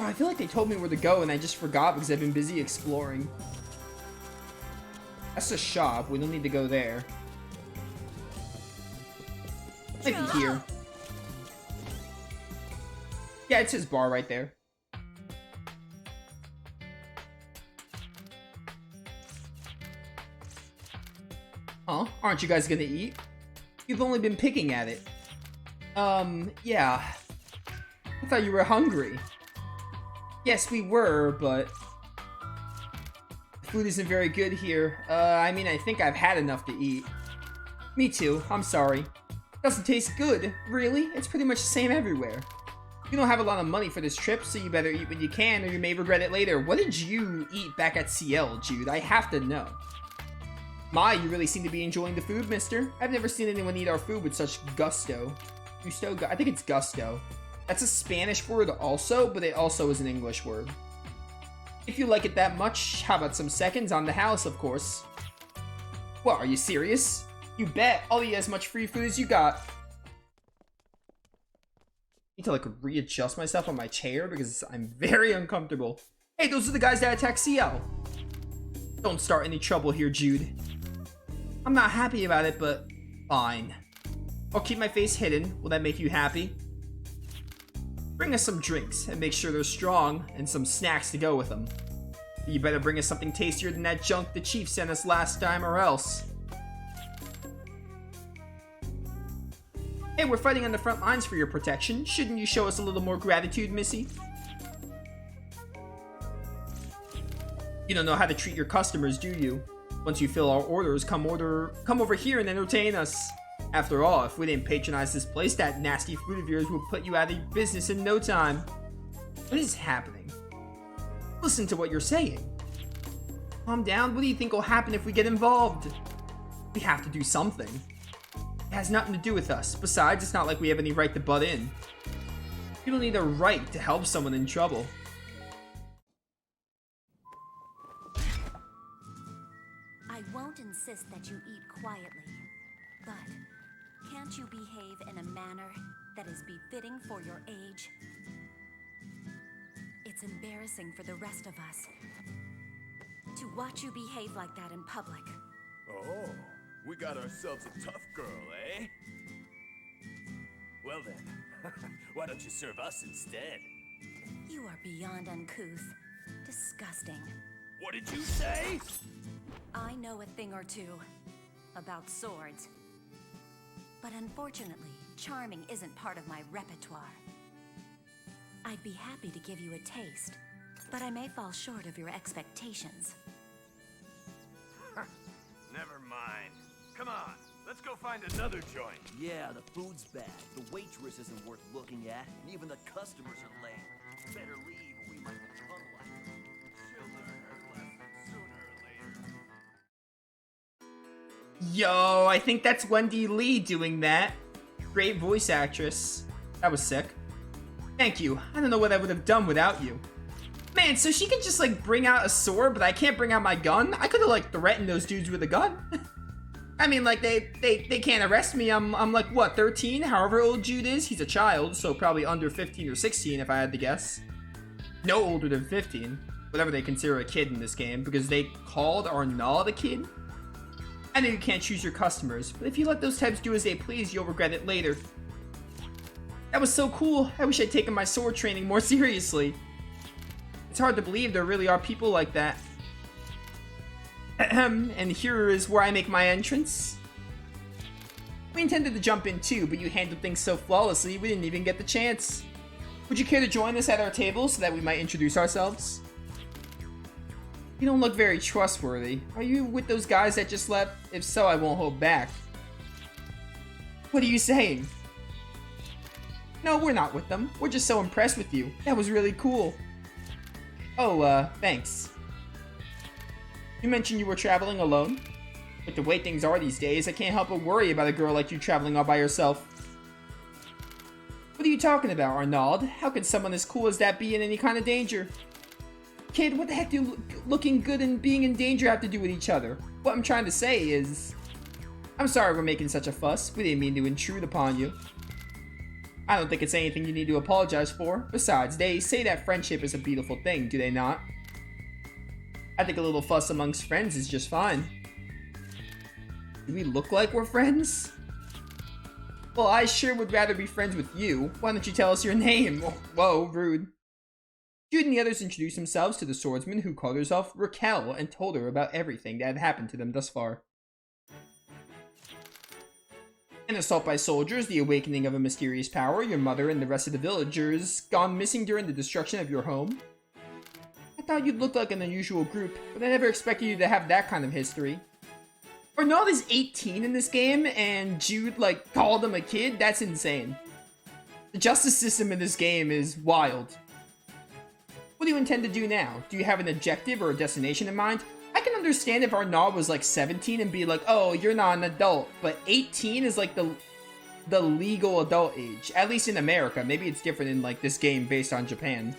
Oh, I feel like they told me where to go and I just forgot because I've been busy exploring. That's a shop. We don't need to go there. Might be here. Yeah, it's his bar right there. Huh? Aren't you guys gonna eat? You've only been picking at it. Yeah. I thought you were hungry. Yes, we were, but food isn't very good here. I mean, I think I've had enough to eat. Me too. I'm sorry. Doesn't taste good. Really? It's pretty much the same everywhere. You don't have a lot of money for this trip, so you better eat what you can or you may regret it later. What did you eat back at CL, Jude? I have to know. My, you really seem to be enjoying the food, mister. I've never seen anyone eat our food with such gusto. Gusto? I think it's gusto. That's a Spanish word also, but it also is an English word. If you like it that much, how about some seconds on the house, of course. What, are you serious? You bet. I'll eat as much free food as you got. I need to like readjust myself on my chair because I'm very uncomfortable. Hey, those are the guys that attacked CL. Don't start any trouble here, Jude. I'm not happy about it, but fine. I'll keep my face hidden. Will that make you happy? Bring us some drinks and make sure they're strong and some snacks to go with them. You better bring us something tastier than that junk the chief sent us last time or else. Hey, we're fighting on the front lines for your protection. Shouldn't you show us a little more gratitude, Missy? You don't know how to treat your customers, do you? Once you fill our orders, come over here and entertain us. After all, if we didn't patronize this place, that nasty food of yours would put you out of business in no time. What is happening? Listen to what you're saying. Calm down. What do you think will happen if we get involved? We have to do something. It has nothing to do with us. Besides, it's not like we have any right to butt in. You don't need a right to help someone in trouble. I won't insist that you eat quietly, but can't you behave in a manner that is befitting for your age? It's embarrassing for the rest of us to watch you behave like that in public. Oh, we got ourselves a tough girl, eh? Well then, why don't you serve us instead? You are beyond uncouth. Disgusting. What did you say? I know a thing or two about swords. But unfortunately, charming isn't part of my repertoire. I'd be happy to give you a taste, but I may fall short of your expectations. Never mind. Come on, let's go find another joint. Yeah, the food's bad, the waitress isn't worth looking at, and even the customers are lame. Better leave or we might become like them. She'll learn her lesson sooner or later. Yo, I think that's Wendy Lee doing that. Great voice actress. That was sick. Thank you. I don't know what I would have done without you. Man, so she can just like bring out a sword, but I can't bring out my gun? I could have like threatened those dudes with a gun. I mean, like they can't arrest me. I'm like what, 13? However old Jude is, he's a child, so probably under 15 or 16 if I had to guess. No older than 15, whatever they consider a kid in this game, because they called Arnaud a kid. I know you can't choose your customers, but if you let those types do as they please, you'll regret it later. That was so cool. I wish I'd taken my sword training more seriously. It's hard to believe there really are people like that. And here is where I make my entrance. We intended to jump in too, but you handled things so flawlessly we didn't even get the chance. Would you care to join us at our table so that we might introduce ourselves? You don't look very trustworthy. Are you with those guys that just left? If so, I won't hold back. What are you saying? No, we're not with them. We're just so impressed with you. That was really cool. Oh, thanks. You mentioned you were traveling alone? With the way things are these days, I can't help but worry about a girl like you traveling all by yourself. What are you talking about, Arnaud? How could someone as cool as that be in any kind of danger? Kid, what the heck do looking good and being in danger have to do with each other? What I'm trying to say is... I'm sorry we're making such a fuss. We didn't mean to intrude upon you. I don't think it's anything you need to apologize for. Besides, they say that friendship is a beautiful thing, do they not? I think a little fuss amongst friends is just fine. Do we look like we're friends? Well, I sure would rather be friends with you. Why don't you tell us your name? Whoa, rude. Jude and the others introduced themselves to the swordsman, who called herself Raquel, and told her about everything that had happened to them thus far. An assault by soldiers, the awakening of a mysterious power, your mother and the rest of the villagers gone missing during the destruction of your home. I thought you'd look like an unusual group, but I never expected you to have that kind of history. Arnaud is 18 in this game, and Jude, like, called him a kid? That's insane. The justice system in this game is wild. What do you intend to do now? Do you have an objective or a destination in mind? I can understand if Arnaud was like 17 and be like, oh, you're not an adult, but 18 is like the legal adult age, at least in America. Maybe it's different in like this game based on Japan.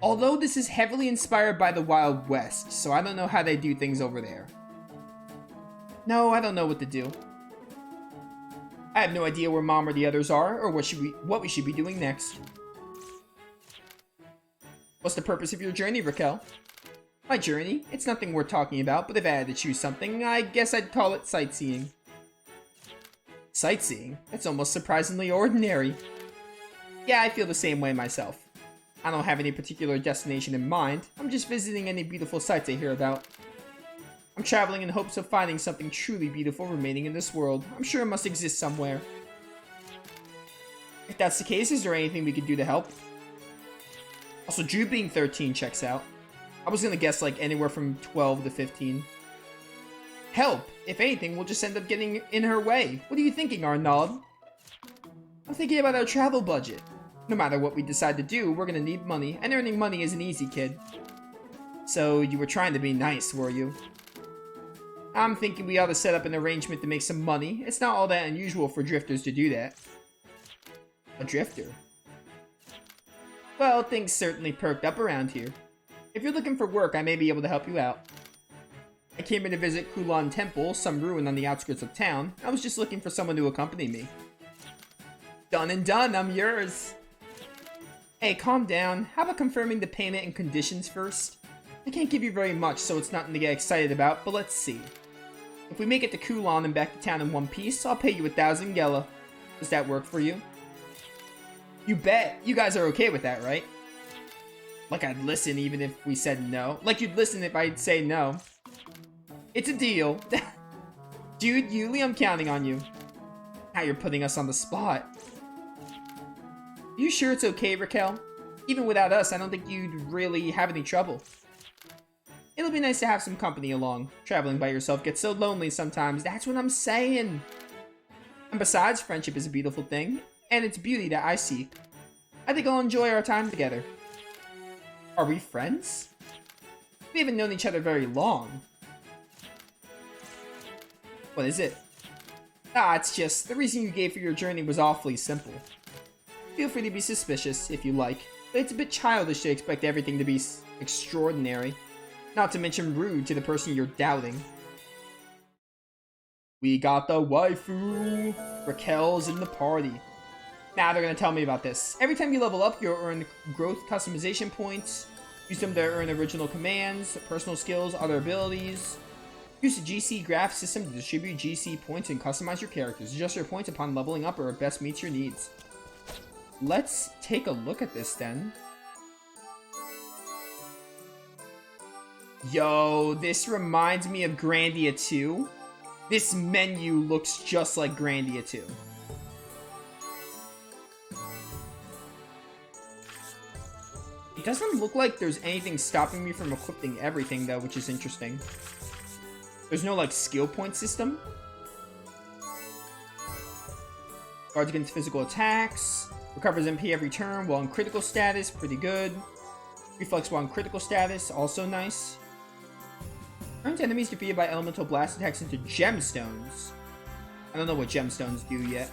Although this is heavily inspired by the Wild West, so I don't know how they do things over there. No, I don't know what to do. I have no idea where Mom or the others are, or what we should be doing next. What's the purpose of your journey, Raquel? My journey? It's nothing worth talking about, but if I had to choose something, I guess I'd call it sightseeing. Sightseeing? That's almost surprisingly ordinary. Yeah, I feel the same way myself. I don't have any particular destination in mind. I'm just visiting any beautiful sights I hear about. I'm traveling in hopes of finding something truly beautiful remaining in this world. I'm sure it must exist somewhere. If that's the case, is there anything we could do to help? Also, Drew being 13 checks out. I was gonna guess like anywhere from 12 to 15. Help! If anything, we'll just end up getting in her way. What are you thinking, Arnaud? I'm thinking about our travel budget. No matter what we decide to do, we're gonna need money, and earning money isn't easy, kid. So, you were trying to be nice, were you? I'm thinking we ought to set up an arrangement to make some money. It's not all that unusual for drifters to do that. A drifter? Well, things certainly perked up around here. If you're looking for work, I may be able to help you out. I came here to visit Kulon Temple, some ruin on the outskirts of town. I was just looking for someone to accompany me. Done and done, I'm yours. Hey, calm down. How about confirming the payment and conditions first? I can't give you very much, so it's nothing to get excited about, but let's see. If we make it to Kulon and back to town in one piece, I'll pay you 1,000 Gela. Does that work for you? You bet. You guys are okay with that, right? Like I'd listen even if we said no. Like you'd listen if I'd say no. It's a deal. Dude, Yuli, I'm counting on you. Now you're putting us on the spot. You sure it's okay, Raquel? Even without us, I don't think you'd really have any trouble. It'll be nice to have some company along. Traveling by yourself gets so lonely sometimes, that's what I'm saying. And besides, friendship is a beautiful thing, and it's beauty that I seek. I think I'll enjoy our time together. Are we friends? We haven't known each other very long. What is it? Ah, it's just, the reason you gave for your journey was awfully simple. Feel free to be suspicious, if you like, but it's a bit childish to expect everything to be extraordinary. Not to mention rude to the person you're doubting. We got the waifu! Raquel's in the party. Now they're gonna tell me about this. Every time you level up, you'll earn growth customization points. Use them to earn original commands, personal skills, other abilities. Use the GC graph system to distribute GC points and customize your characters. Adjust your points upon leveling up or it best meets your needs. Let's take a look at this then. Yo, this reminds me of Grandia 2. This menu looks just like Grandia 2. It doesn't look like there's anything stopping me from equipping everything though, which is interesting. There's no like skill point system. Guards against physical attacks. Recovers MP every turn while in critical status, pretty good. Reflex while in critical status, also nice. Turns enemies defeated by elemental blast attacks into gemstones. I don't know what gemstones do yet.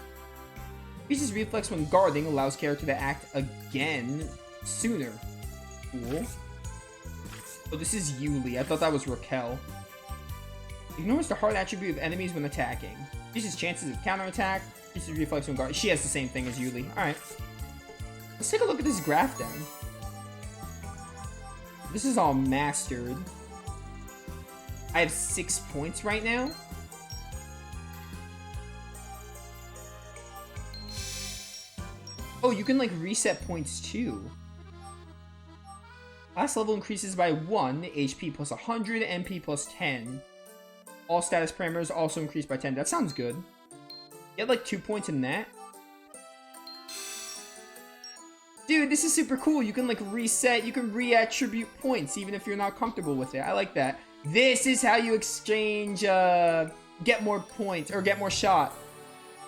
Uses reflex when guarding, allows character to act again sooner. Cool. Oh, this is Yuli. I thought that was Raquel. Ignores the hard attribute of enemies when attacking. Uses chances of counterattack. This is Reflex and Guard. She has the same thing as Yuli. Alright. Let's take a look at this graph then. This is all mastered. I have 6 points right now. Oh, you can like reset points too. Class level increases by 1, HP plus 100, MP plus 10. All status parameters also increase by 10. That sounds good. Get like 2 points in that. Dude, this is super cool. You can like reset, you can reattribute points even if you're not comfortable with it. I like that. This is how you exchange, get more points, or get more shot.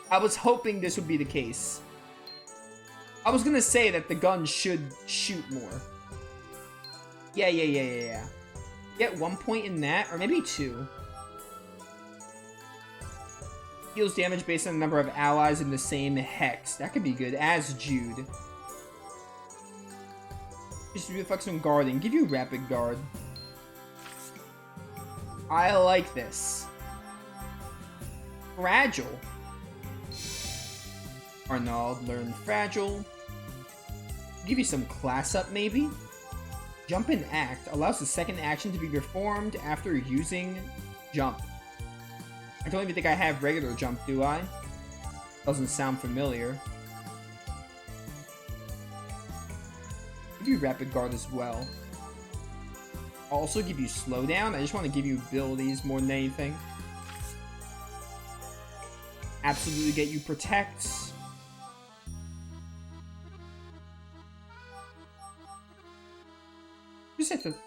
I was hoping this would be the case. I was gonna say that the gun should shoot more. Yeah. Get 1 point in that, or maybe 2. Deals damage based on the number of allies in the same hex. That could be good, as Jude. Just reflex on guarding. Give you rapid guard. I like this. Fragile. Arnaud learn Fragile. Give you some class up, maybe? Jump and Act allows the second action to be performed after using Jump. I don't even think I have regular Jump, do I? Doesn't sound familiar. Give you Rapid Guard as well. I'll also give you Slowdown. I just want to give you abilities more than anything. Absolutely get you Protect.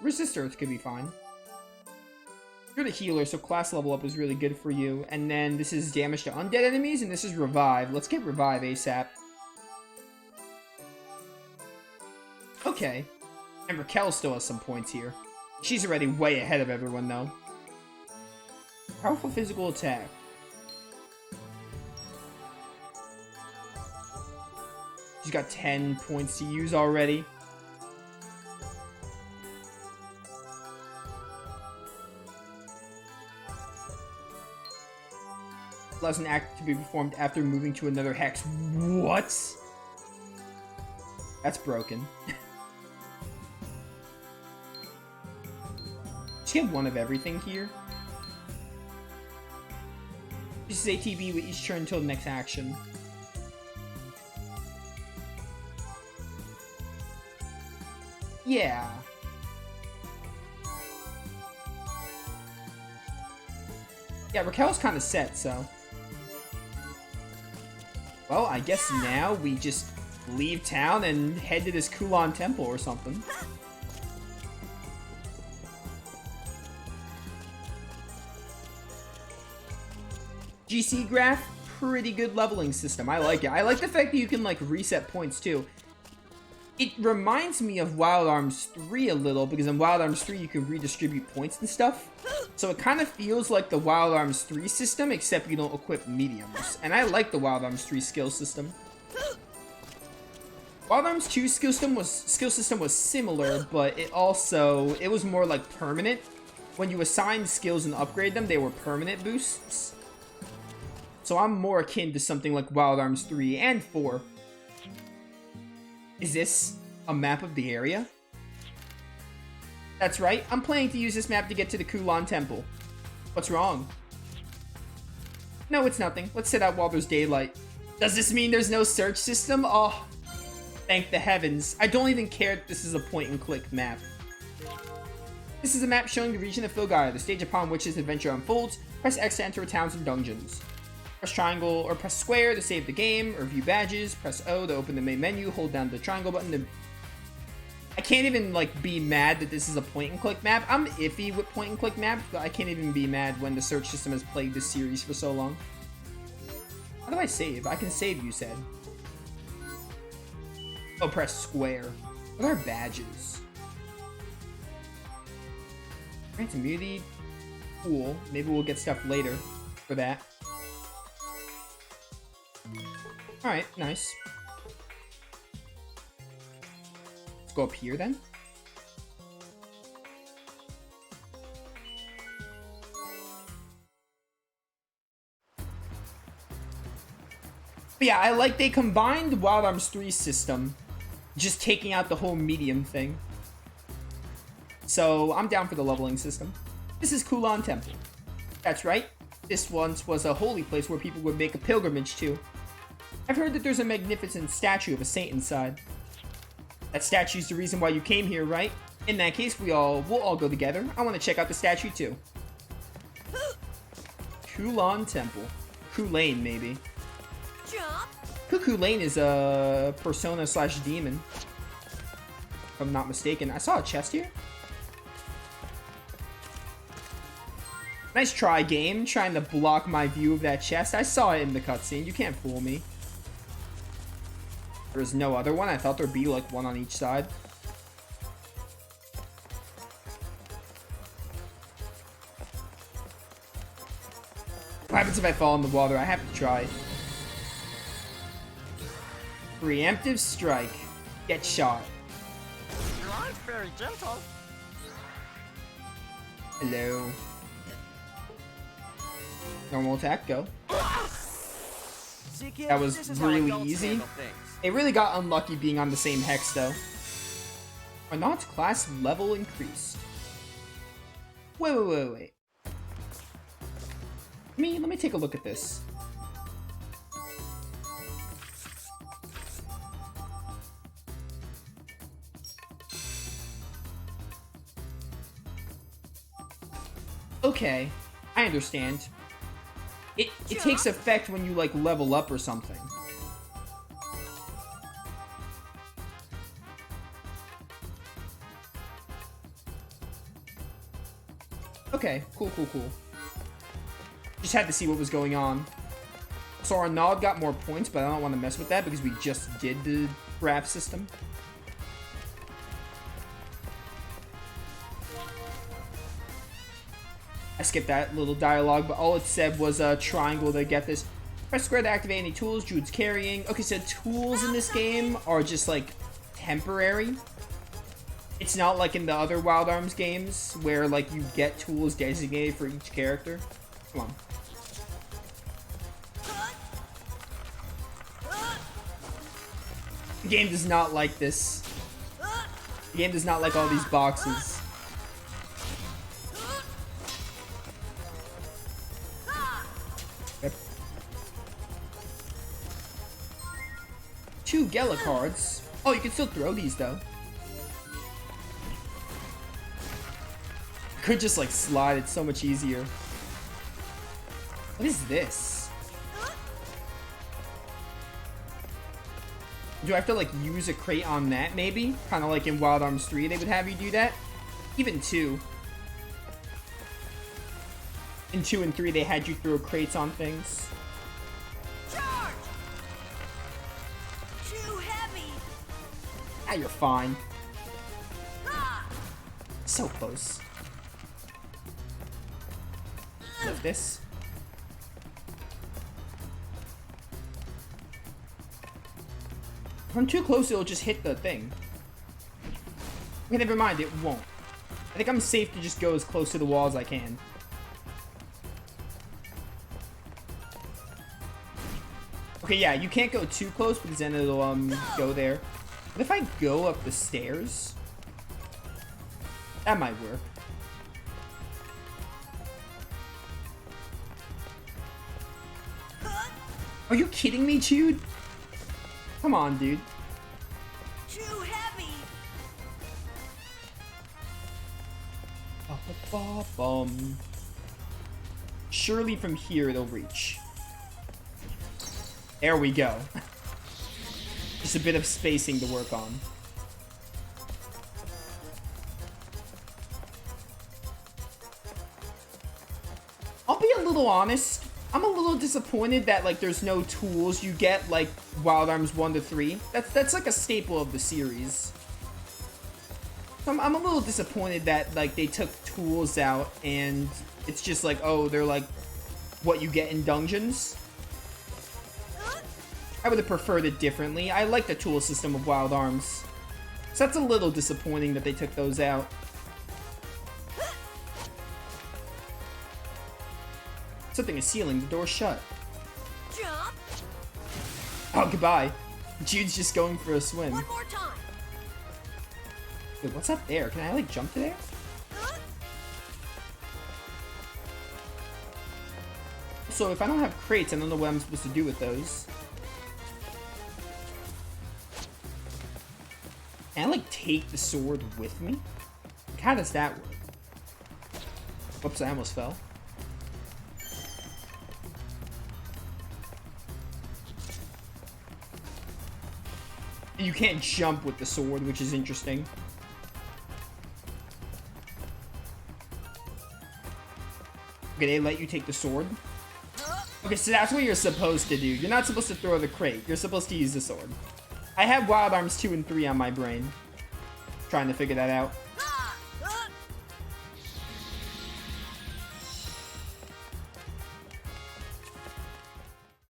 Resist Earth could be fine. You're the healer, so class level up is really good for you. And then this is damage to undead enemies, and this is Revive. Let's get Revive ASAP. Okay. And Raquel still has some points here. She's already way ahead of everyone, though. Powerful physical attack. She's got 10 points to use already. Allows an act to be performed after moving to another hex. What? That's broken. Just get one of everything here. This is ATB with each turn until the next action. Yeah. Yeah, Raquel's kind of set, so. Well, I guess now we just leave town and head to this Kulan temple or something. GC graph, pretty good leveling system. I like it. I like the fact that you can like reset points too. It reminds me of Wild Arms 3 a little, because in Wild Arms 3 you can redistribute points and stuff. So it kind of feels like the Wild Arms 3 system, except you don't equip mediums. And I like the Wild Arms 3 skill system. Wild Arms 2 skill system was similar, but it was more like permanent. When you assign skills and upgrade them, they were permanent boosts. So I'm more akin to something like Wild Arms 3 and 4. Is this a map of the area? That's right, I'm planning to use this map to get to the Kulan Temple. What's wrong? No, it's nothing. Let's sit out while there's daylight. Does this mean there's no search system? Oh, thank the heavens. I don't even care if this is a point-and-click map. This is a map showing the region of Filgaia, the stage upon which this adventure unfolds. Press X to enter towns and dungeons. Press triangle or press square to save the game or view badges. Press O to open the main menu. Hold down the triangle button to... I can't even, like, be mad that this is a point-and-click map. I'm iffy with point-and-click maps, but I can't even be mad when the search system has plagued this series for so long. How do I save? I can save, you said. Oh, press square. What are badges? Grants immunity. Cool. Maybe we'll get stuff later for that. Alright, nice. Let's go up here then. But yeah, I like they combined Wild Arms 3's system, just taking out the whole medium thing. So I'm down for the leveling system. This is Kulan Temple. That's right. This once was a holy place where people would make a pilgrimage to. I've heard that there's a magnificent statue of a saint inside. That statue's the reason why you came here, right? In that case, we'll all go together. I want to check out the statue too. Kulan Temple. Kulane, maybe. Jump. Cuckoo Lane is a persona slash demon. If I'm not mistaken. I saw a chest here. Nice try, game. Trying to block my view of that chest. I saw it in the cutscene. You can't fool me. There's no other one. I thought there'd be like one on each side. What happens if I fall in the water? I have to try. Preemptive strike. Get shot. You aren't very gentle. Hello. Normal attack, go. See, kid, That was this is how really adults easy. handle things. It really got unlucky being on the same hex, though. Arnaud's class level increased. Wait. Let me take a look at this. Okay, I understand. It takes effect when you like level up or something. Okay, cool. Just had to see what was going on. So Arnaud got more points, but I don't want to mess with that because we just did the graph system. I skipped that little dialogue, but all it said was a triangle to get this. Press square to activate any tools Jude's carrying. Okay, so tools in this game are just like temporary. It's not like in the other Wild Arms games where like you get tools designated for each character. Come on. The game does not like this. The game does not like all these boxes. Yep. 2 Gela cards. Oh, you can still throw these though. Could just like slide, it's so much easier. What is this? Do I have to like use a crate on that maybe? Kind of like in Wild Arms 3 they would have you do that. Even 2. In 2 and 3 they had you throw crates on things. Charge. Too heavy. Ah, you're fine. So close. Lift this. If I'm too close, it'll just hit the thing. Okay, never mind, it won't. I think I'm safe to just go as close to the wall as I can. Okay, yeah, you can't go too close because then it'll go there. But if I go up the stairs, that might work. Are you kidding me, Jude? Come on, dude. Too heavy. Ba-ba-ba-bum. Surely from here it'll reach. There we go. Just a bit of spacing to work on. I'll be a little honest. I'm a little disappointed that like there's no tools you get like Wild Arms 1 to 3. That's like a staple of the series. I'm a little disappointed that like they took tools out and it's just like, oh, they're like what you get in dungeons. I would have preferred it differently. I like the tool system of Wild Arms. So that's a little disappointing that they took those out. Something is sealing the door shut. Jump. Oh, goodbye. Jude's just going for a swim. One more time. Wait, what's up there? Can I, like, jump to there? So if I don't have crates, I don't know what I'm supposed to do with those. Can I, like, take the sword with me? Like, how does that work? Whoops, I almost fell. You can't jump with the sword, which is interesting. Okay, they let you take the sword. Okay, so that's what you're supposed to do. You're not supposed to throw the crate. You're supposed to use the sword. I have Wild Arms 2 and 3 on my brain. Trying to figure that out.